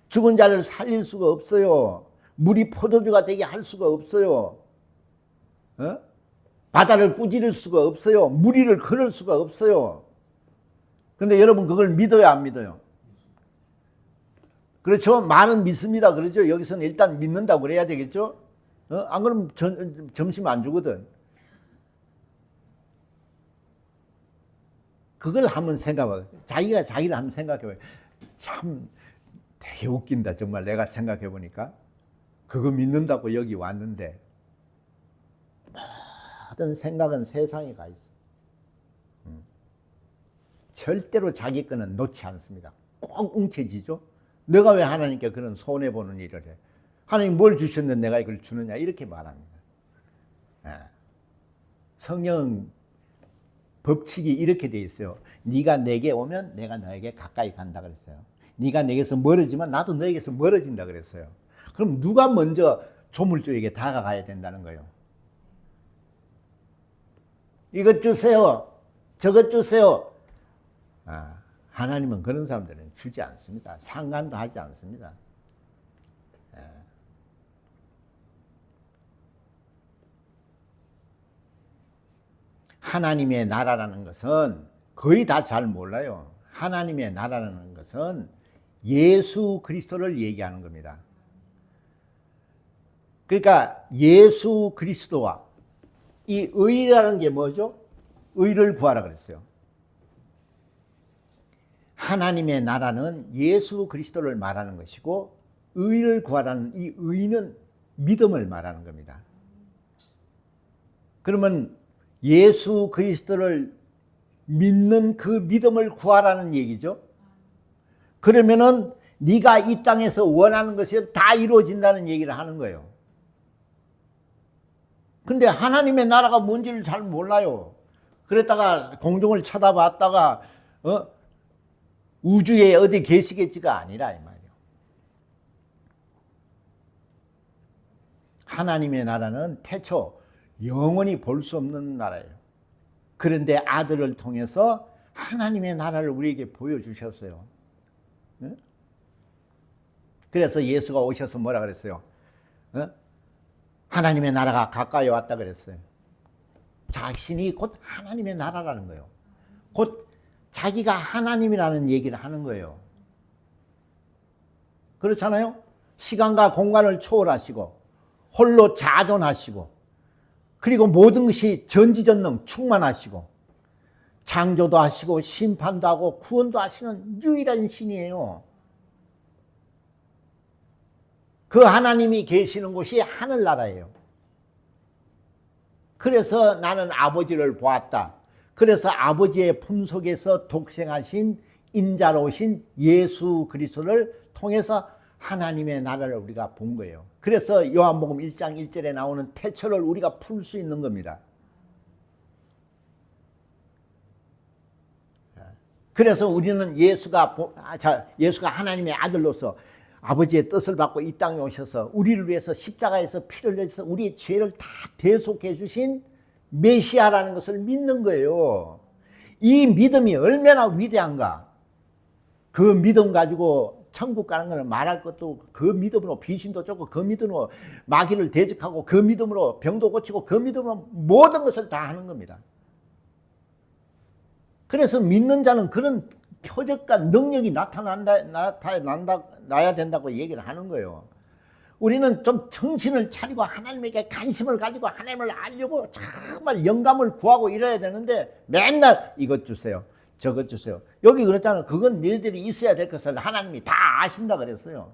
죽은 자를 살릴 수가 없어요. 물이 포도주가 되게 할 수가 없어요. 어? 바다를 꾸짖을 수가 없어요. 무리를 걸을 수가 없어요. 근데 여러분 그걸 믿어요, 안 믿어요? 그렇죠? 많은 믿습니다. 그렇죠? 여기서는 일단 믿는다고 그래야 되겠죠? 안 그러면 점심 안 주거든. 그걸 한번 생각해봐요. 자기가 자기를 한번 생각해봐요. 참 되게 웃긴다. 정말 내가 생각해보니까. 그거 믿는다고 여기 왔는데 모든 생각은 세상에 가 있어. 절대로 자기 거는 놓지 않습니다. 꼭 움켜쥐죠. 내가 왜 하나님께 그런 손해보는 일을 해? 하나님 뭘 주셨는데 내가 이걸 주느냐 이렇게 말합니다. 성경 법칙이 이렇게 돼 있어요. 네가 내게 오면 내가 너에게 가까이 간다 그랬어요. 네가 내게서 멀어지면 나도 너에게서 멀어진다 그랬어요. 그럼 누가 먼저 조물주에게 다가가야 된다는 거예요? 이것 주세요. 저것 주세요. 하나님은 그런 사람들은 주지 않습니다. 상관도 하지 않습니다. 하나님의 나라라는 것은 거의 다 잘 몰라요. 하나님의 나라라는 것은 예수 그리스도를 얘기하는 겁니다. 그러니까 예수 그리스도와 이 의라는 게 뭐죠? 의를 구하라 그랬어요. 하나님의 나라는 예수 그리스도를 말하는 것이고 의를 구하라는 이 의는 믿음을 말하는 겁니다. 그러면 예수 그리스도를 믿는 그 믿음을 구하라는 얘기죠. 그러면은 네가 이 땅에서 원하는 것이 다 이루어진다는 얘기를 하는 거예요. 근데 하나님의 나라가 뭔지를 잘 몰라요. 그랬다가 공중을 쳐다봤다가 우주에 어디 계시겠지가 아니라 이 말이에요. 하나님의 나라는 태초 영원히 볼 수 없는 나라예요. 그런데 아들을 통해서 하나님의 나라를 우리에게 보여주셨어요. 그래서 예수가 오셔서 뭐라 그랬어요? 하나님의 나라가 가까이 왔다 그랬어요. 자신이 곧 하나님의 나라라는 거예요. 곧 자기가 하나님이라는 얘기를 하는 거예요. 그렇잖아요? 시간과 공간을 초월하시고 홀로 자존하시고 그리고 모든 것이 전지전능 충만하시고 창조도 하시고 심판도 하고 구원도 하시는 유일한 신이에요. 그 하나님이 계시는 곳이 하늘나라예요. 그래서 나는 아버지를 보았다. 그래서 아버지의 품속에서 독생하신 인자로 오신 예수 그리스도를 통해서 하나님의 나라를 우리가 본 거예요. 그래서 요한복음 1장 1절에 나오는 태초를 우리가 풀 수 있는 겁니다. 그래서 우리는 예수가 하나님의 아들로서 아버지의 뜻을 받고 이 땅에 오셔서 우리를 위해서 십자가에서 피를 흘려서 우리의 죄를 다 대속해 주신 메시아라는 것을 믿는 거예요. 이 믿음이 얼마나 위대한가. 그 믿음 가지고 천국 가는 것은 말할 것도, 그 믿음으로 귀신도 쫓고, 그 믿음으로 마귀를 대적하고, 그 믿음으로 병도 고치고, 그 믿음으로 모든 것을 다 하는 겁니다. 그래서 믿는 자는 그런 표적과 능력이 나야 된다고 얘기를 하는 거예요. 우리는 좀 정신을 차리고 하나님에게 관심을 가지고 하나님을 알려고 정말 영감을 구하고 이래야 되는데 맨날 이것 주세요, 저것 주세요. 여기 그랬잖아요. 그건 너희들이 있어야 될 것을 하나님이 다 아신다 그랬어요.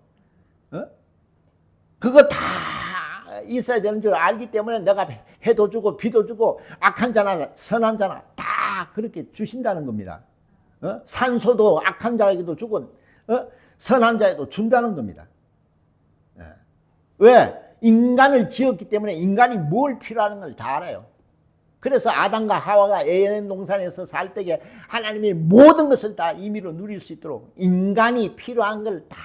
그거 다 있어야 되는 줄 알기 때문에 내가 해도 주고 비도 주고 악한 자나 선한 자나 다 그렇게 주신다는 겁니다. 산소도 악한 자에게도 주고 선한 자에도 준다는 겁니다. 왜? 인간을 지었기 때문에 인간이 뭘 필요하는 걸 다 알아요. 그래서 아담과 하와가 에덴 동산에서 살 때에 하나님이 모든 것을 다 임의로 누릴 수 있도록 인간이 필요한 걸 다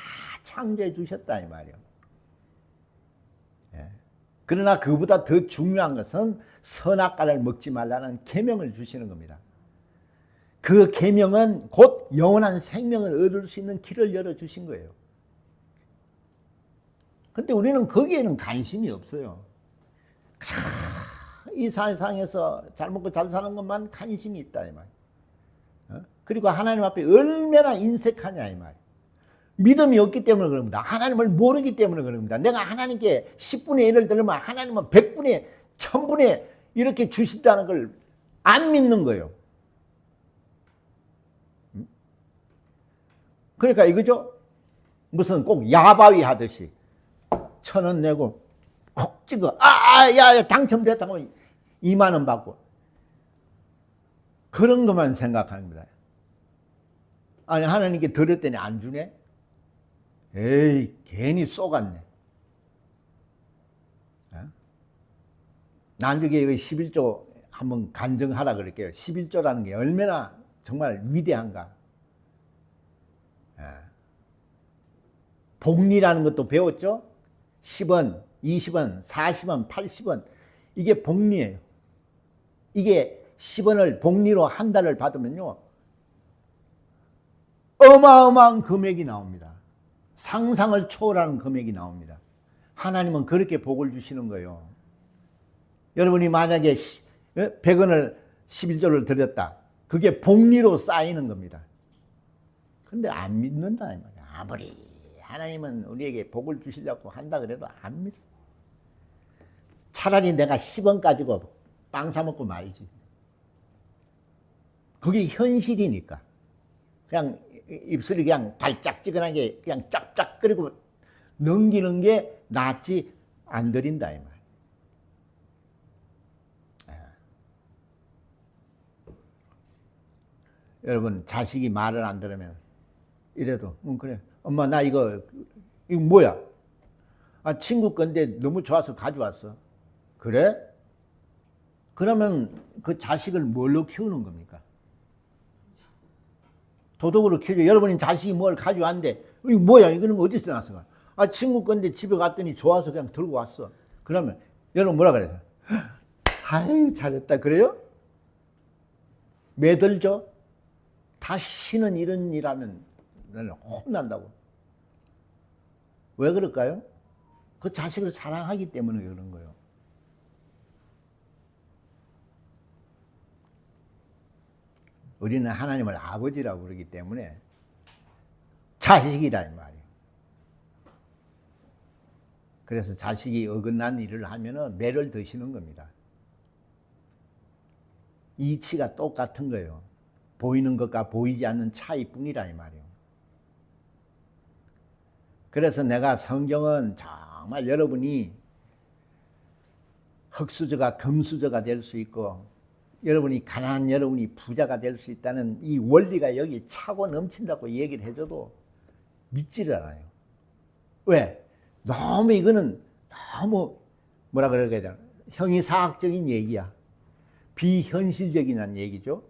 창조해 주셨다 이 말이에요. 그러나 그보다 더 중요한 것은 선악과를 먹지 말라는 계명을 주시는 겁니다. 그 계명은 곧 영원한 생명을 얻을 수 있는 길을 열어주신 거예요. 근데 우리는 거기에는 관심이 없어요. 이 세상에서 잘 먹고 잘 사는 것만 관심이 있다 이 말이에요. 그리고 하나님 앞에 얼마나 인색하냐 이 말이에요. 믿음이 없기 때문에 그럽니다. 하나님을 모르기 때문에 그럽니다. 내가 하나님께 10분의 1을 들으면 하나님은 100분의 1000분의 이렇게 주신다는 걸 안 믿는 거예요. 그러니까 이거죠. 무슨 꼭 야바위 하듯이 1000원 내고 콕 찍어. 야, 당첨됐다고 2만 원 받고. 그런 것만 생각합니다. 아니, 하나님께 드렸더니 안 주네? 에이, 괜히 쏘갔네. 나중에 11조 한번 간증하라 그럴게요. 11조라는 게 얼마나 정말 위대한가. 복리라는 것도 배웠죠? 10원, 20원, 40원, 80원. 이게 복리예요. 이게 10원을 복리로 한 달을 받으면요. 어마어마한 금액이 나옵니다. 상상을 초월하는 금액이 나옵니다. 하나님은 그렇게 복을 주시는 거예요. 여러분이 만약에 100원을 11조를 드렸다. 그게 복리로 쌓이는 겁니다. 근데 안 믿는다 이 말이야. 아무리 하나님은 우리에게 복을 주시려고 한다 그래도 안 믿어. 차라리 내가 10원 가지고 빵 사 먹고 말지. 그게 현실이니까. 그냥 입술이 그냥 달짝지근하게 그냥 짭짭거리고 넘기는 게 낫지 안 드린다 이 말. 여러분 자식이 말을 안 들으면 이래도 그래 엄마 나 이거 뭐야? 친구 건데 너무 좋아서 가져왔어. 그래? 그러면 그 자식을 뭘로 키우는 겁니까? 도덕으로 키우죠. 여러분이 자식이 뭘 가져왔는데 이거 뭐야? 이거는 어디서 났어? 친구 건데 집에 갔더니 좋아서 그냥 들고 왔어. 그러면 여러분 뭐라 그래요? 아이 잘했다 그래요? 매들죠? 다시는 이런 일하면 나는 혼난다고. 왜 그럴까요? 그 자식을 사랑하기 때문에 그런 거예요. 우리는 하나님을 아버지라고 그러기 때문에 자식이란 말이에요. 그래서 자식이 어긋난 일을 하면 매를 드시는 겁니다. 이치가 똑같은 거예요. 보이는 것과 보이지 않는 차이뿐이라 이 말이에요. 그래서 내가 성경은 정말 여러분이 흙수저가 금수저가 될 수 있고 여러분이 가난한 여러분이 부자가 될 수 있다는 이 원리가 여기 차고 넘친다고 얘기를 해줘도 믿지를 않아요. 왜? 너무 이거는 너무 뭐라 그래야 되나? 형이사학적인 얘기야. 비현실적인 얘기죠.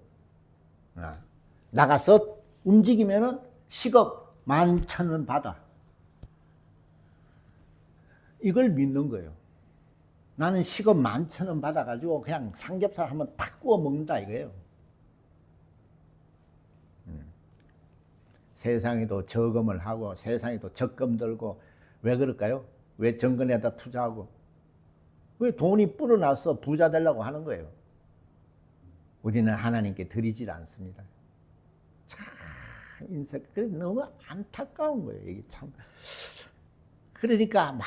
나가서 움직이면은 10억 11,000원 받아. 이걸 믿는 거예요. 나는 10억 11,000원 받아가지고 그냥 삼겹살 한번 탁 구워 먹는다 이거예요. 세상에도 저금을 하고 세상에도 적금 들고 왜 그럴까요? 왜 정근에다 투자하고 왜 돈이 불어나서 부자 되려고 하는 거예요? 우리는 하나님께 드리질 않습니다. 참 인생 너무 안타까운 거예요. 이게 참. 그러니까 말을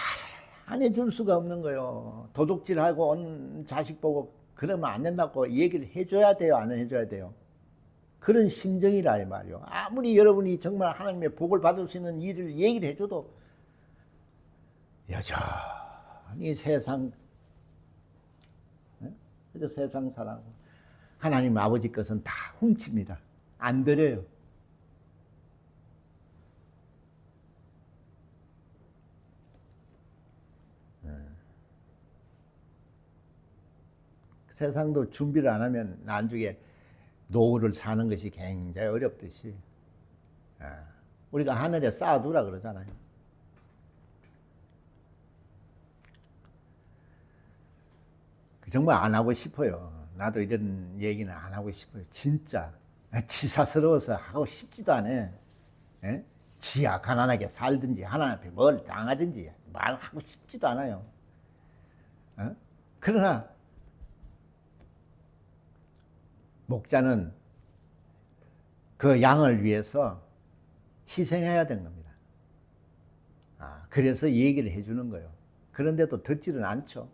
안 해줄 수가 없는 거예요. 도둑질하고 온 자식 보고 그러면 안 된다고 얘기를 해줘야 돼요? 안 해줘야 돼요? 그런 심정이라 이 말이요. 아무리 여러분이 정말 하나님의 복을 받을 수 있는 일을 얘기를 해줘도 여전히 세상 사랑 하나님 아버지 것은 다 훔칩니다. 안 드려요. 세상도 준비를 안 하면 나중에 노후를 사는 것이 굉장히 어렵듯이 우리가 하늘에 쌓아두라 그러잖아요. 정말 안 하고 싶어요. 나도 이런 얘기는 안 하고 싶어요. 진짜 치사스러워서 하고 싶지도 않아. 예? 지야 가난하게 살든지 하나님 앞에 뭘 당하든지 말하고 싶지도 않아요. 그러나 목자는 그 양을 위해서 희생해야 되는 겁니다. 그래서 얘기를 해주는 거예요. 그런데도 듣지는 않죠.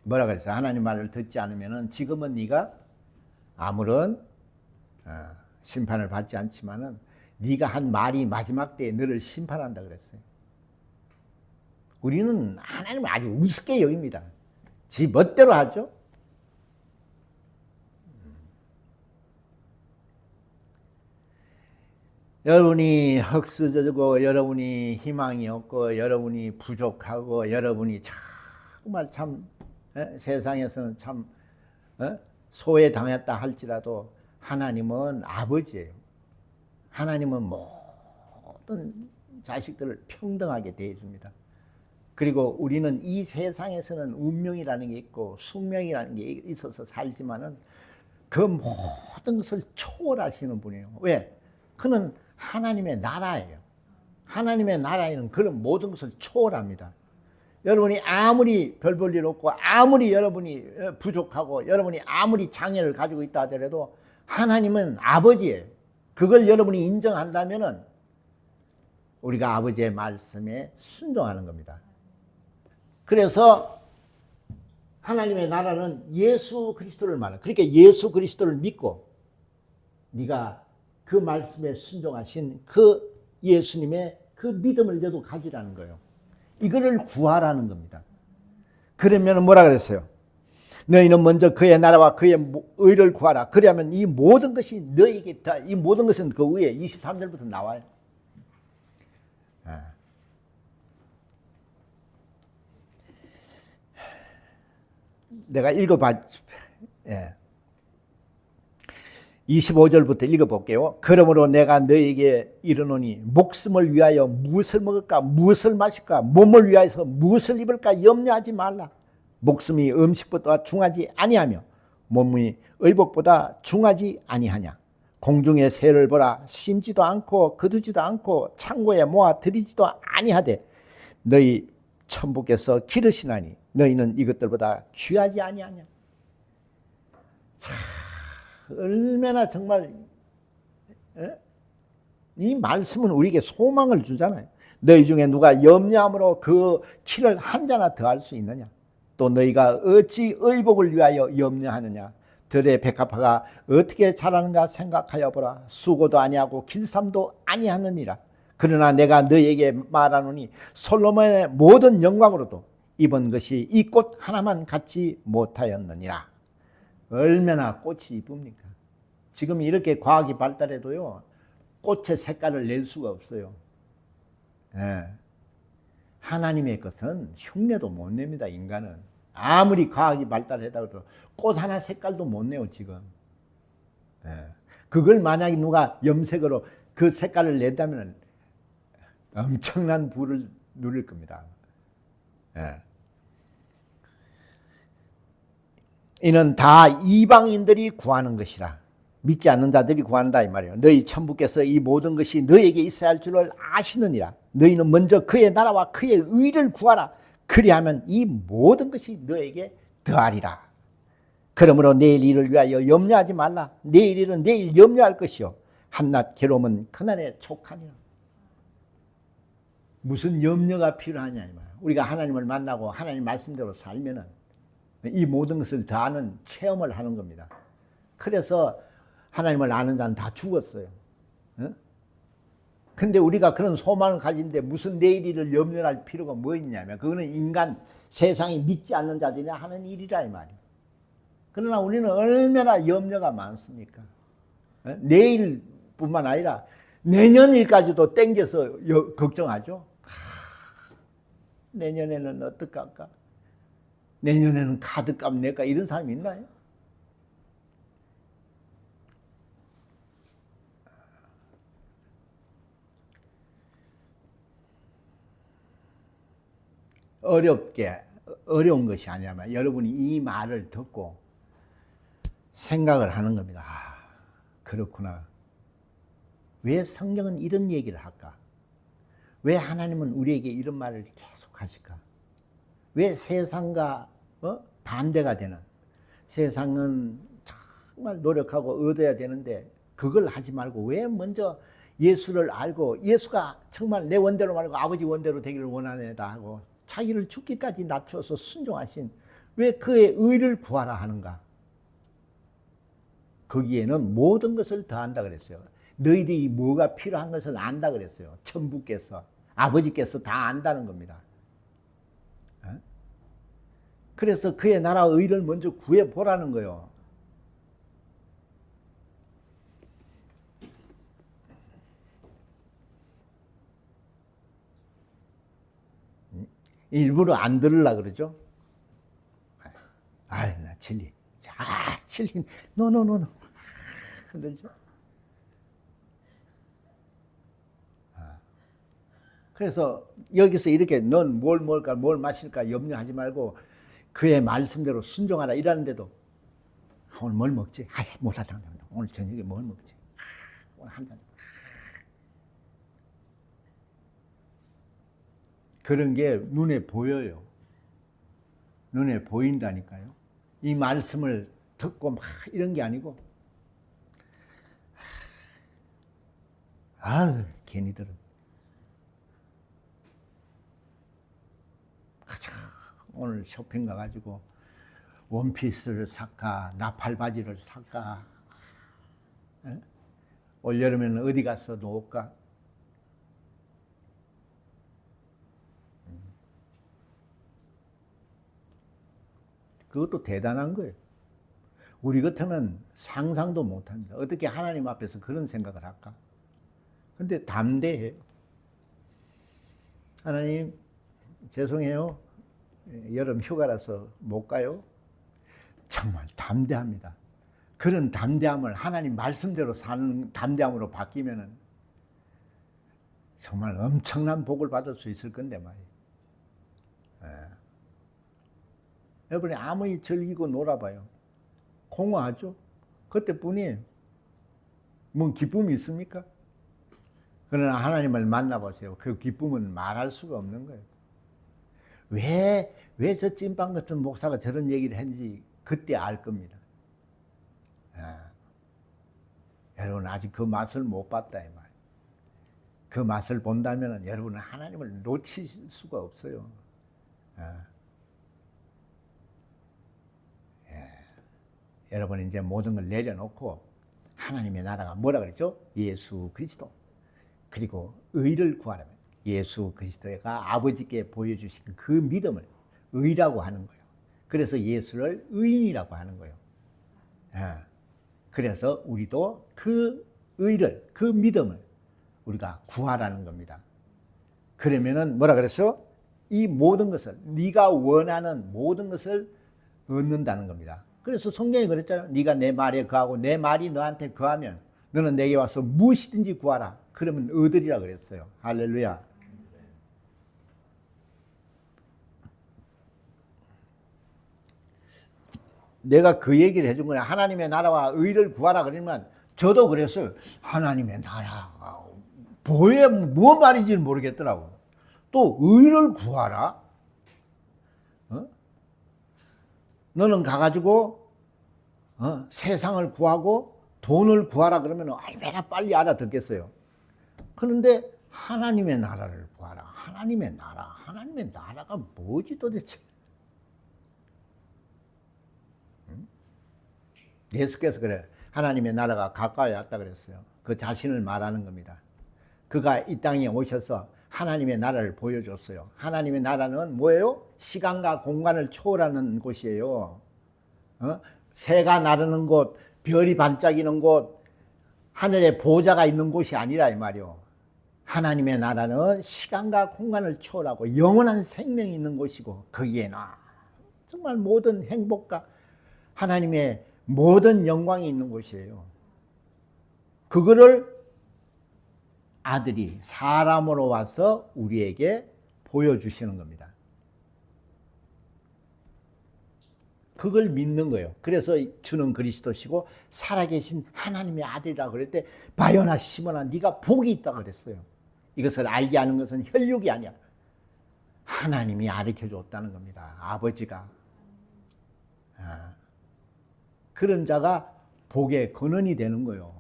뭐라 그랬어요? 하나님 말을 듣지 않으면은 지금은 네가 아무런 심판을 받지 않지만은 네가 한 말이 마지막 때에 너를 심판한다 그랬어요. 우리는 하나님을 아주 우습게 여깁니다. 지 멋대로 하죠. 여러분이 흙수저고 여러분이 희망이 없고 여러분이 부족하고 여러분이 정말 참 세상에서는 참 소외당했다 할지라도 하나님은 아버지예요. 하나님은 모든 자식들을 평등하게 대해줍니다. 그리고 우리는 이 세상에서는 운명이라는 게 있고 숙명이라는 게 있어서 살지만은 그 모든 것을 초월하시는 분이에요. 왜? 그는 하나님의 나라예요. 하나님의 나라에는 그런 모든 것을 초월합니다. 여러분이 아무리 별 볼 일 없고 아무리 여러분이 부족하고 여러분이 아무리 장애를 가지고 있다 하더라도 하나님은 아버지예요. 그걸 여러분이 인정한다면은 우리가 아버지의 말씀에 순종하는 겁니다. 그래서 하나님의 나라는 예수 그리스도를 말해요. 그러니까 예수 그리스도를 믿고 네가 그 말씀에 순종하신 그 예수님의 그 믿음을 너도 가지라는 거예요. 이거를 구하라는 겁니다. 그러면 뭐라 그랬어요? 너희는 먼저 그의 나라와 그의 의를 구하라. 그러면 이 모든 것이 너에게 다, 이 모든 것은 그 위에 23절부터 나와요. 내가 읽어봐. 25절부터 읽어볼게요. 그러므로 내가 너에게 이르노니 목숨을 위하여 무엇을 먹을까 무엇을 마실까 몸을 위하여서 무엇을 입을까 염려하지 말라. 목숨이 음식보다 중하지 아니하며 몸이 의복보다 중하지 아니하냐. 공중의 새를 보라. 심지도 않고 거두지도 않고 창고에 모아 들이지도 아니하되 너희 천부께서 기르시나니 너희는 이것들보다 귀하지 아니하냐. 참 얼마나 정말 이 말씀은 우리에게 소망을 주잖아요. 너희 중에 누가 염려함으로 그 키를 한 자나 더할 수 있느냐. 또 너희가 어찌 의복을 위하여 염려하느냐. 들의 백합화가 어떻게 자라는가 생각하여 보라. 수고도 아니하고 길쌈도 아니하느니라. 그러나 내가 너희에게 말하노니 솔로몬의 모든 영광으로도 입은 것이 이 꽃 하나만 갖지 못하였느니라. 얼마나 꽃이 이쁩니까? 지금 이렇게 과학이 발달해도요, 꽃의 색깔을 낼 수가 없어요. 예. 하나님의 것은 흉내도 못 냅니다. 인간은 아무리 과학이 발달하다고 해도 꽃 하나 색깔도 못 내요 지금. 예. 그걸 만약에 누가 염색으로 그 색깔을 낸다면 엄청난 부를 누릴 겁니다. 예. 이는 다 이방인들이 구하는 것이라. 믿지 않는 자들이 구한다 이 말이에요. 너희 천부께서 이 모든 것이 너희에게 있어야 할 줄을 아시느니라. 너희는 먼저 그의 나라와 그의 의를 구하라. 그리하면 이 모든 것이 너에게 더하리라. 그러므로 내일 일을 위하여 염려하지 말라. 내일 일은 내일 염려할 것이요 한낱 괴로움은 그날에 족하니라. 무슨 염려가 필요하냐 이 말이에요. 우리가 하나님을 만나고 하나님 말씀대로 살면은 이 모든 것을 더하는 체험을 하는 겁니다. 그래서 하나님을 아는 자는 다 죽었어요. 근데 우리가 그런 소망을 가진데 무슨 내일 일을 염려할 필요가 뭐 있냐면 그거는 인간 세상이 믿지 않는 자들이 하는 일이라 이 말이에요. 그러나 우리는 얼마나 염려가 많습니까? 내일뿐만 아니라 내년 일까지도 땡겨서 걱정하죠. 내년에는 어떡 할까? 내년에는 카드값 낼까? 이런 사람이 있나요? 어려운 것이 아니라면 여러분이 이 말을 듣고 생각을 하는 겁니다. 아, 그렇구나. 왜 성경은 이런 얘기를 할까? 왜 하나님은 우리에게 이런 말을 계속 하실까? 왜 세상과 반대가 되는, 세상은 정말 노력하고 얻어야 되는데 그걸 하지 말고 왜 먼저 예수를 알고 예수가 정말 내 원대로 말고 아버지 원대로 되기를 원하네다 하고 자기를 죽기까지 낮춰서 순종하신 왜 그의 의를 구하라 하는가? 거기에는 모든 것을 더한다 그랬어요. 너희들이 뭐가 필요한 것을 안다 그랬어요. 천부께서, 아버지께서 다 안다는 겁니다. 그래서 그의 나라와 의를 먼저 구해보라는 거예요. 일부러 안 들으려고 그러죠. 아유, 나 진리. 진리. 노노노노. 흔들죠. 그래서 여기서 이렇게 넌 뭘 먹을까, 뭘 마실까 염려하지 말고 그의 말씀대로 순종하라 이러는데도 오늘 뭘 먹지? 몰라. 오늘 저녁에 뭘 먹지? 오늘 한 잔. 그런 게 눈에 보여요. 눈에 보인다니까요. 이 말씀을 듣고 막 이런 게 아니고 걔니들은 오늘 쇼핑 가가지고 원피스를 살까 나팔 바지를 살까 올 여름에는 어디 가서 놀까. 그것도 대단한 거예요. 우리 같으면 상상도 못합니다. 어떻게 하나님 앞에서 그런 생각을 할까? 근데 담대해요. 하나님 죄송해요. 여름 휴가라서 못 가요. 정말 담대합니다. 그런 담대함을 하나님 말씀대로 사는 담대함으로 바뀌면은 정말 엄청난 복을 받을 수 있을 건데 말이에요. 여러분이 아무리 즐기고 놀아봐요. 공허하죠? 그때뿐이에요. 뭔 기쁨이 있습니까? 그러나 하나님을 만나보세요. 그 기쁨은 말할 수가 없는 거예요. 왜 저 찐빵 같은 목사가 저런 얘기를 했는지 그때 알 겁니다. 여러분 아직 그 맛을 못 봤다 이 말. 그 맛을 본다면 여러분은 하나님을 놓칠 수가 없어요. 여러분 이제 모든 걸 내려놓고 하나님의 나라가 뭐라 그랬죠? 예수 그리스도. 그리고 의를 구하라면 예수 그리스도가 아버지께 보여주신 그 믿음을 의라고 하는 거예요. 그래서 예수를 의인이라고 하는 거예요. 그래서 우리도 그 의를, 그 믿음을 우리가 구하라는 겁니다. 그러면은 뭐라 그랬어요? 이 모든 것을, 네가 원하는 모든 것을 얻는다는 겁니다. 그래서 성경이 그랬잖아요. 네가 내 말에 거하고 내 말이 너한테 거하면 너는 내게 와서 무엇이든지 구하라. 그러면 얻으리라 그랬어요. 할렐루야. 내가 그 얘기를 해준 거야. 하나님의 나라와 의를 구하라 그러면 저도 그랬어요. 하나님의 나라 뭐에 뭐 말인지는 모르겠더라고. 또 의를 구하라? 너는 가가지고 세상을 구하고 돈을 구하라 그러면 얼마나 빨리 알아듣겠어요. 그런데 하나님의 나라를 구하라. 하나님의 나라가 뭐지 도대체? 예수께서 그래. 하나님의 나라가 가까이 왔다 그랬어요. 그 자신을 말하는 겁니다. 그가 이 땅에 오셔서 하나님의 나라를 보여줬어요. 하나님의 나라는 뭐예요? 시간과 공간을 초월하는 곳이에요. 새가 나르는 곳, 별이 반짝이는 곳, 하늘에 보좌가 있는 곳이 아니라 이 말이요. 하나님의 나라는 시간과 공간을 초월하고 영원한 생명이 있는 곳이고 거기에는 정말 모든 행복과 하나님의 모든 영광이 있는 곳이에요. 그거를 아들이 사람으로 와서 우리에게 보여주시는 겁니다. 그걸 믿는 거예요. 그래서 주는 그리스도시고 살아계신 하나님의 아들이라고 그럴 때 바요나 시몬아 네가 복이 있다 그랬어요. 이것을 알게 하는 것은 혈육이 아니야. 하나님이 가르쳐 줬다는 겁니다. 아버지가. 그런 자가 복의 근원이 되는 거예요.